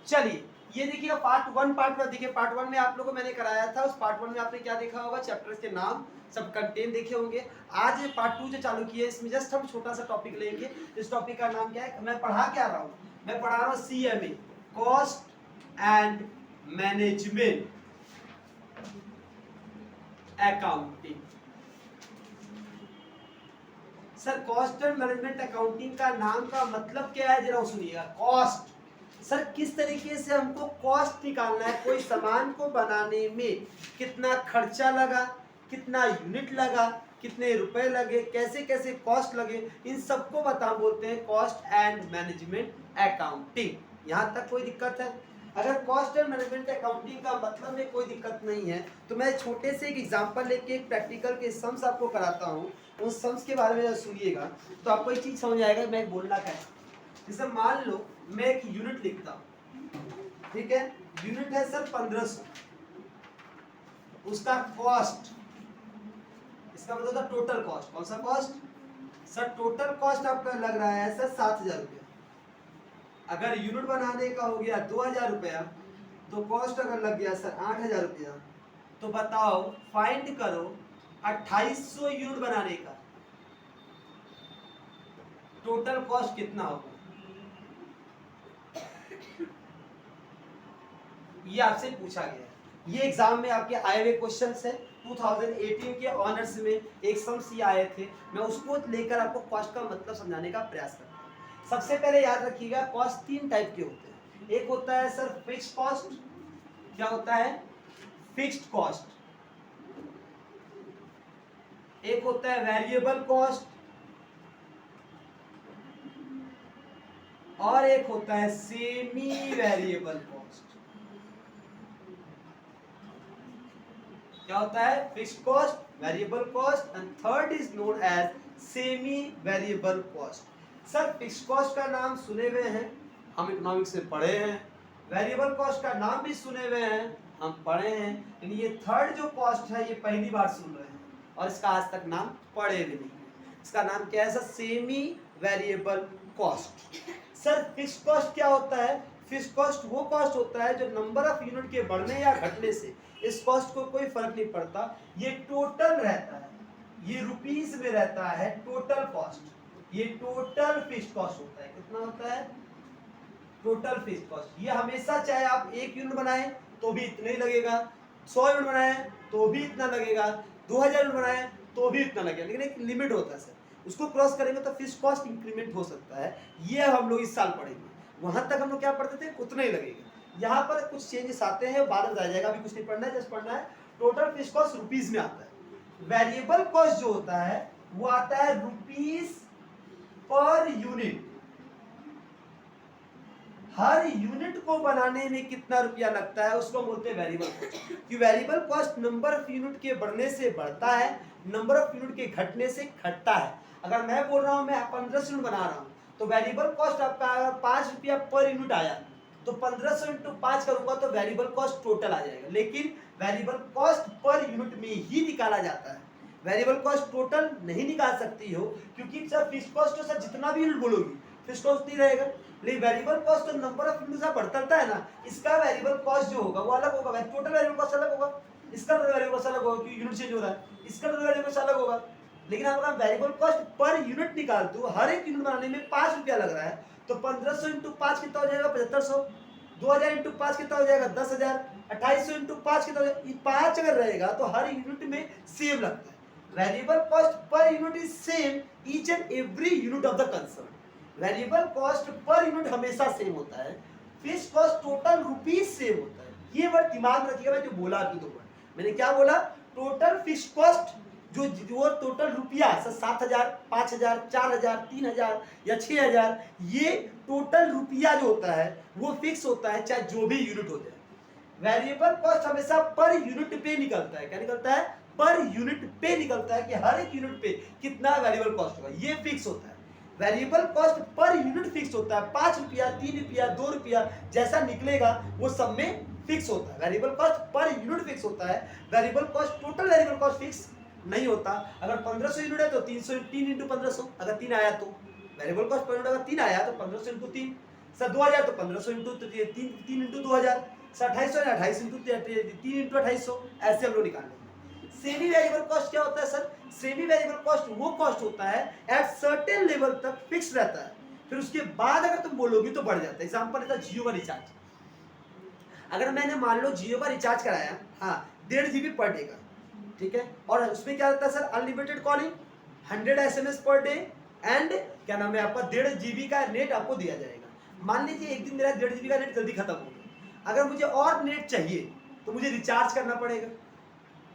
चलिए ये देखिए पार्ट वन, पार्ट वन देखिए, पार्ट वन में आप लोगों को मैंने कराया था, उस पार्ट वन में आपने क्या देखा होगा, चैप्टर्स के नाम सब कंटेंट देखे होंगे। आज ये पार्ट टू जो चालू किया है, इसमें जस्ट हम छोटा सा टॉपिक लेंगे। इस टॉपिक का नाम क्या है, मैं पढ़ा क्या रहा हूँ, मैं पढ़ा रहा हूँ CMA, cost and management accounting. Sir cost and management accounting का नाम का मतलब क्या है, जरा सुनिएगा। कॉस्ट, सर किस तरीके से हमको कॉस्ट निकालना है, कोई सामान को बनाने में कितना खर्चा लगा, कितना यूनिट लगा, कितने रुपए लगे, कैसे कैसे कॉस्ट लगे, इन सबको बोलते हैं कॉस्ट एंड मैनेजमेंट अकाउंटिंग। यहाँ तक कोई दिक्कत है? अगर कॉस्ट एंड मैनेजमेंट अकाउंटिंग का मतलब में कोई दिक्कत नहीं है तो मैं छोटे से एक एग्जांपल लेके एक प्रैक्टिकल के सम्स आपको कराता हूँ। उन सम्स के बारे में सुनिएगा तो आपको एक चीज समझ आएगा मैं बोलना क्या है। जैसे मान लो मैं एक यूनिट लिखता हूँ, ठीक है, यूनिट है सर 1500, उसका कॉस्ट, इसका मतलब होता टोटल कॉस्ट। कौन सा कॉस्ट सर? टोटल कॉस्ट आपका लग रहा है सर 7000 रुपया। अगर यूनिट बनाने का हो गया 2000 रुपया, तो कॉस्ट अगर लग गया सर 8000 रुपया, तो बताओ फाइंड करो 2800 यूनिट बनाने का टोटल कॉस्ट कितना होगा। ये आपसे पूछा गया है, ये एग्जाम में आपके आए हुए क्वेश्चंस है। 2018 के ऑनर्स में एक सम्स ये आए थे, मैं उसको लेकर आपको कॉस्ट का मतलब समझाने का प्रयास करता हूँ। सबसे पहले याद रखिएगा कॉस्ट तीन टाइप के होते हैं। एक होता है सर फिक्स्ड कॉस्ट, क्या होता है फिक्स्ड कॉस्ट। एक होता है वेरिएबल कॉस्ट, और एक होता है सेमी वेरिएबल कॉस्ट। क्या होता है fixed cost, variable cost, and third is known as semi variable cost. Sir fixed cost का नाम सुने हुए हैं, हम इकोनॉमिक्स में पढ़े हैं। वेरिएबल कॉस्ट का नाम भी सुने हुए हैं, हम पढ़े हैं। लेकिन ये थर्ड जो कॉस्ट है ये पहली बार सुन रहे हैं और इसका आज तक नाम पढ़े भी नहीं। इसका नाम क्या है sir? Semi variable cost. Sir fixed cost क्या होता है? फिक्स्ड कॉस्ट वो कॉस्ट होता है जो नंबर ऑफ यूनिट के बढ़ने या घटने से इस कॉस्ट को कोई फर्क नहीं पड़ता, ये टोटल रहता है, ये रुपीस में रहता है टोटल कॉस्ट। ये टोटल फिक्स्ड कॉस्ट होता है। कितना होता है? Total fixed cost. ये हमेशा चाहे आप 1 यूनिट बनाएं तो भी इतना ही लगेगा, 100 यूनिट बनाएं तो भी इतना लगेगा, 2000 यूनिट बनाएं तो भी इतना लगेगा, लेकिन एक लिमिट होता है सर, उसको क्रॉस करेंगे तो फिक्स्ड कॉस्ट इंक्रीमेंट हो सकता है। ये हम लोग इस साल पढ़ेंगे। वहां तक हम लोग क्या पढ़ते थे, उतना ही लगेगा। यहाँ पर कुछ चेंजेस आते हैं, बाद में आ जाएगा, अभी कुछ नहीं पढ़ना है, जस्ट पढ़ना है टोटल फिक्स्ड कॉस्ट रुपीस में आता है। वेरिएबल कॉस्ट जो होता है वो आता है रुपीस पर यूनिट। हर यूनिट को बनाने में कितना रुपया लगता है उसको बोलते हैं वेरिएबल कॉस्ट। कि variable cost number of unit के बढ़ने से बढ़ता है, नंबर ऑफ यूनिट के घटने से घटता है। अगर मैं बोल रहा हूं मैं 1500 यूनिट बना रहा हूं तो वेरिएबल कॉस्ट आपका 5 रुपया पर यूनिट आया, तो 1500 इंटू 5 करूंगा तो वेरिएबल कॉस्ट टोटल आ जाएगा। लेकिन वेरिएबल कॉस्ट पर यूनिट में ही निकाला जाता है, वेरिएबल कॉस्ट टोटल नहीं निकाल सकती हो, क्योंकि सर फिक्स्ड कॉस्ट तो सर जितना भी यूनिट बोलोगी फिक्स्ड कॉस्ट नहीं रहेगा। लेकिन वेरिएबल कॉस्ट तो नंबर ऑफ यूनिट से बढ़ता है ना, इसका वेरिएबल कॉस्ट जो होगा वो अलग होगा, टोटल वेरिएबल कॉस्ट अलग होगा, इसका वेरिएबल कॉस्ट अलग होगा क्योंकि यूनिट चेंज हो रहा है, इसका वेरिएबल कॉस्ट अलग होगा। लेकिन अगर वेरिएबल कॉस्ट पर यूनिट निकाल दो, हर एक यूनिट बनाने में 5 रुपया लग रहा है, तो 1500 इंटू 5 कितना हो जाएगा? 7500। 2000 इंटू 5 कितना हो जाएगा? 10,000। 2800 इंटू 5 कितना हो जाएगा? 5 अगर रहेगा तो हर यूनिट में सेम लगता है। Variable cost per unit is same each and every unit of the concern. Variable cost per unit हमेशा सेम होता है, fixed cost total rupees same होता है। ये वर्ड दिमाग में रखिएगा, मैं जो बोला अभी 2 वर्ड मैंने क्या बोला? टोटल फिक्स्ड कॉस्ट जो टोटल रुपया 7000, 5000, 4000, 3000 या 6000, ये टोटल रुपया जो होता है वो फिक्स होता है चाहे जो भी यूनिट हो जाए। वेरिएबल कॉस्ट हमेशा पर यूनिट पे निकलता है। क्या निकलता है? पर यूनिट पे निकलता है कि हर एक यूनिट पे कितना वेरिएबल कॉस्ट होगा, ये फिक्स होता है। Variable cost per unit fix होता है, 5 रुपया, 3 रुपया, 2 रुपया जैसा निकलेगा वो सब में फिक्स होता है। Variable cost per unit fix होता है, variable cost total variable cost fix नहीं होता। अगर 1500 यूनिट है तो 3 इंटू 1500, अगर 3 आया तो वेरिएबल कॉस्ट पर यूनिट अगर 3 आया तो 1500 इंटू 3। सर 2000 तो 1500 इंटू तीन इंटू 2000, सर 2800 28 इंटू 3 इंटू 2800, ऐसे हम लोग निकाल लेंगे। सेमी वेरिएबल कॉस्ट क्या होता है सर? सेमी वेरिएबल कॉस्ट वो कॉस्ट होता है एट सर्टेन लेवल तक फिक्स रहता है, फिर उसके बाद अगर तुम बोलोगी तो बढ़ जाता है। एग्जांपल है जियो का रिचार्ज, अगर मैंने मान लो जियो का रिचार्ज कराया, हाँ 1.5 GB पर डे का, ठीक है, और उसमें क्या रहता है sir? Unlimited calling, 100 SMS per day and क्या नाम है आपका 1.5 GB का नेट आपको दिया जाएगा। मान लीजिए एक दिन मेरा 1.5 GB का नेट जल्दी खत्म हो गया, अगर मुझे और नेट चाहिए तो मुझे रिचार्ज करना पड़ेगा,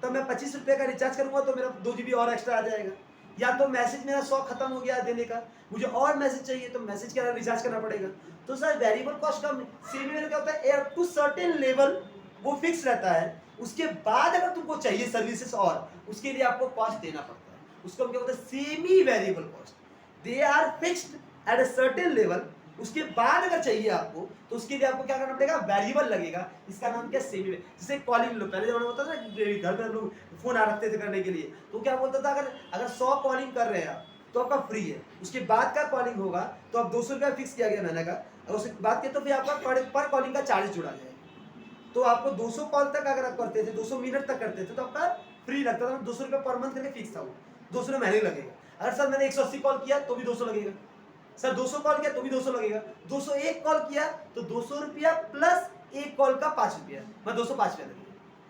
तो मैं 25 रुपये का रिचार्ज करूंगा तो मेरा 2 GB और एक्स्ट्रा आ जाएगा। या तो मैसेज मेरा 100 खत्म हो गया देने का, मुझे और मैसेज चाहिए तो मैसेज का रिचार्ज करना पड़ेगा। तो सर वेरिएबल कॉस्ट का सेमी में क्या होता है, टू सर्टेन लेवल वो फिक्स रहता है, उसके बाद अगर तुमको चाहिए सर्विसेज और उसके लिए आपको कॉस्ट देना पड़ता है, उसको हम क्या बोलते हैं? Semi variable cost. They are fixed at a certain level, उसके बाद अगर चाहिए आपको तो उसके लिए आपको क्या करना पड़ेगा? वेरिएबल लगेगा, इसका नाम क्या? सेमी। जैसे कॉलिंग लो, पहले जमाने में होता था घर में लोग फोन आ रखते थे करने के लिए, तो क्या बोलता था अगर 100 कॉलिंग कर रहे हैं आप तो आपका फ्री है, उसके बाद का कॉलिंग होगा तो अब 200 रुपया फिक्स किया गया महीने का, और उसके बाद के तो फिर आपका पर कॉलिंग का चार्ज जुड़ा जाएगा। तो आपको 200 कॉल तक अगर आप करते थे, 200 मिनट तक करते थे तो आपका फ्री लगता था, 200 रुपये पर मंथ करके फिक्स था वो, 200 महीने लगेगा। अगर सर मैंने 180 कॉल किया तो भी 200 लगेगा, सर 200 कॉल किया तो भी 200 लगेगा, 201 कॉल किया तो 200 रुपया प्लस एक कॉल का 5 रुपया, मैं 205 रुपया लगेगा।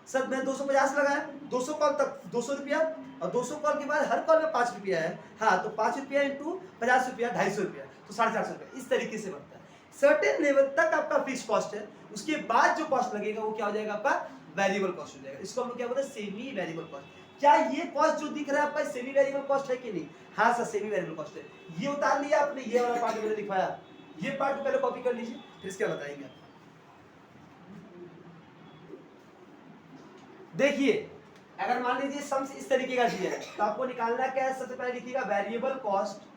सर मैं 250 लगाया, 200 कॉल तक 200 रुपया, और 200 कॉल के बाद हर कॉल में 5 रुपया है, हाँ तो 5 रुपया इंटू 50 रुपया 250 रुपया, तो 450 रुपया, इस तरीके से बनता है। सर्टेन लेवल तक आपका फिक्स कॉस्ट है, उसके बाद जो कॉस्ट लगेगा वो क्या हो जाएगा? आपका वेरिएबल कॉस्ट हो जाएगा। इसको हम लोग क्या बोलते हैं? Semi variable cost. क्या ये कॉस्ट जो दिख रहा है आपका सेमी वेरिएबल कॉस्ट है कि नहीं? हाँ सर सेमी वेरिएबल कॉस्ट है। ये उतार लिया आपने, ये वाला पार्ट मैंने लिखवाया, ये पार्ट पहले कॉपी कर लीजिए, फिर इसका बताएंगे। देखिए अगर मान लीजिए सम्स इस तरीके का दिया है तो आपको निकालना क्या है? सबसे पहले लिखिएगा variable cost,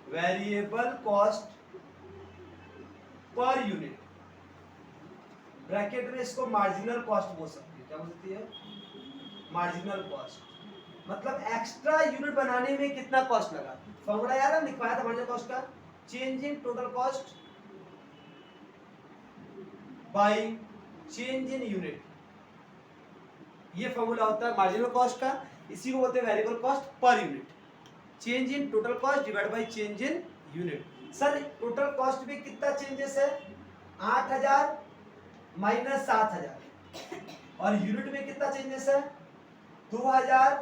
variable cost per unit, bracket में इसको मार्जिनल कॉस्ट बोल सकते हैं। क्या बोलती है? मार्जिनल कॉस्ट, मतलब एक्स्ट्रा यूनिट बनाने में कितना कॉस्ट लगा। फॉर्मूला यार हम लिखवाया था मार्जिनल कॉस्ट का, change in total cost by change in unit, ये फॉर्मूला होता है मार्जिनल कॉस्ट का, इसी को बोलते हैं variable cost per unit. Change in total cost divide by change in unit. Sir total cost में कितना चेंजेस है? 8000 माइनस 7000, और यूनिट में कितना चेंजेस है? 2000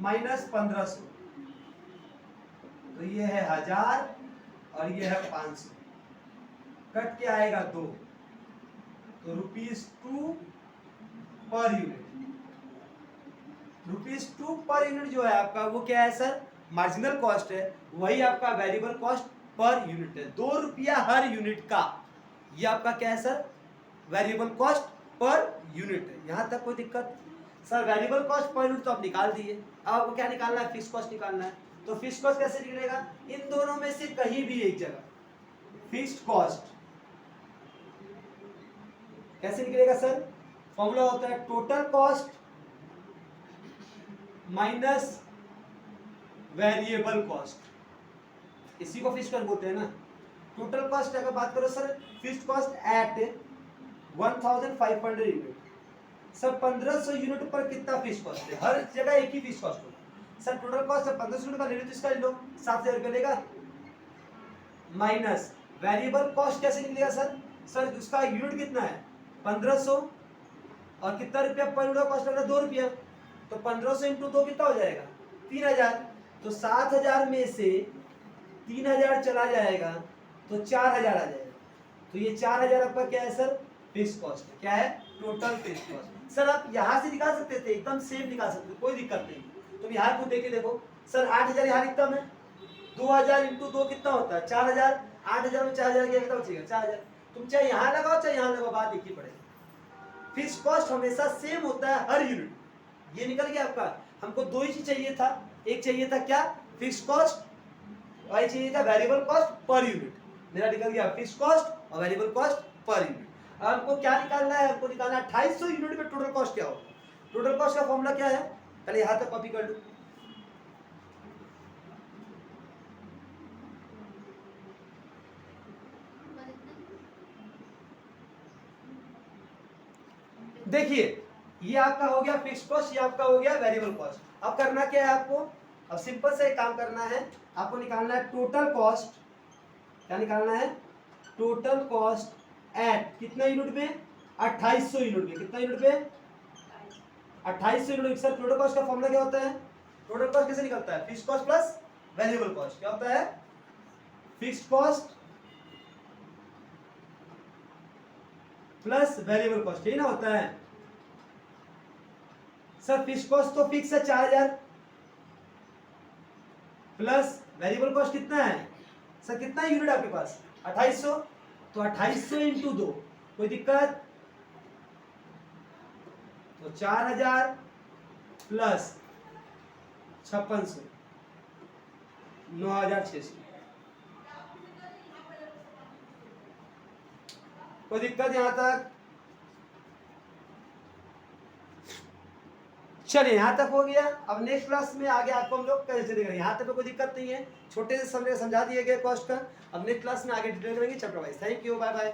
माइनस 1500, तो ये है 1000 और ये है 500, कट के आएगा 2, तो ₹2 पर यूनिट। ₹2 पर यूनिट जो है आपका वो क्या है सर? मार्जिनल कॉस्ट है, वही आपका वेरिएबल कॉस्ट पर यूनिट है। 2 रुपया हर यूनिट का, ये आपका क्या है sir? Variable cost per unit है। यहां तक कोई दिक्कत? Sir variable cost per unit तो आप निकाल दिए, अब आपको क्या निकालना है? फिक्स कॉस्ट निकालना है। तो फिक्स कॉस्ट कैसे निकलेगा? इन दोनों में से कहीं भी एक जगह फिक्स्ड कॉस्ट कैसे निकलेगा सर? फॉर्मूला होता है total cost minus variable cost, इसी को फिक्स्ड कॉस्ट बोलते हैं ना। टोटल कॉस्ट अगर बात करो sir, fixed cost at 1500 unit, sir 1500 unit पर कितना फिक्स कॉस्ट है? हर जगह एक ही फिक्स कॉस्ट होगा। सर टोटल कॉस्ट है 1500 यूनिट का ले लो तो इसका ले लो 7000 रुपये लेगा, माइनस वेरिएबल कॉस्ट कैसे निकलेगा सर? सर उसका यूनिट कितना है? 1500, और कितना रुपया पर यूनिट कॉस्ट लग रहा है? 2 रुपया, तो 1500 इंटू 2 कितना हो जाएगा? 3000, तो 7000 में से 3000 चला जाएगा तो 4000 आ जाएगा, तो ये 4000 आपका क्या है सर? फिक्स कॉस्ट है। क्या है? Total fix cost. सर आप यहां से निकाल सकते थे, एकदम सेम निकाल सकते थे, कोई दिक्कत नहीं। तुम यहाँ खुद देखे देखो सर, 8000 यहाँ लिखता मैं, 2000 इंटू 2 कितना होता है? 4000, 8000 में 4000 गया कितना बचेगा? 4000। तुम चाहे यहाँ लगाओ चाहे यहाँ लगाओ, बात एक ही पड़ेगी। फिक्स कॉस्ट हमेशा सेम होता है हर यूनिट। ये निकल गया आपका। हमको दो ही चीज चाहिए था, एक चाहिए था क्या? फिक्स कॉस्ट, और एक चाहिए था वेरिएबल कॉस्ट पर यूनिट। मेरा निकल गया फिक्स कॉस्ट और वेरिएबल कॉस्ट पर यूनिट। अब हमको क्या निकालना है? हमको निकालना है 2800 यूनिट में टोटल कॉस्ट क्या होगा। टोटल कॉस्ट का फॉर्मूला क्या है? पहले यहां तक कॉपी कर लो। देखिए ये आपका हो गया फिक्स कॉस्ट, ये आपका हो गया वेरिएबल कॉस्ट। अब करना क्या है आपको, अब सिंपल से एक काम करना है, आपको निकालना है टोटल कॉस्ट। क्या निकालना है, टोटल कॉस्ट एट कितना यूनिट में, 2800 यूनिट में। कितना यूनिट में, 2800 यूनिट। सर टोटल कॉस्ट का फॉर्मूला क्या होता है, टोटल कॉस्ट कैसे निकलता है, fix cost plus variable cost. क्या होता है, fix cost plus variable cost, यही ना होता है। सर फिक्स कॉस्ट तो फिक्स है 4000 प्लस वेरिएबल कॉस्ट कितना है, सर कितना यूनिट आपके पास 2800, तो 2800 इंटू 2, कोई दिक्कत, तो 4000 प्लस 5600 9600। कोई दिक्कत यहां तक, चलिए यहाँ तक हो गया। अब नेक्स्ट क्लास में आगे आपको हम लोग कैसे देखेंगे, यहाँ तक कोई दिक्कत नहीं है, छोटे से समझा दिए गए कॉस्ट का। अब नेक्स्ट क्लास में आगे डिटेल करेंगे chapter wise. Thank you, bye bye.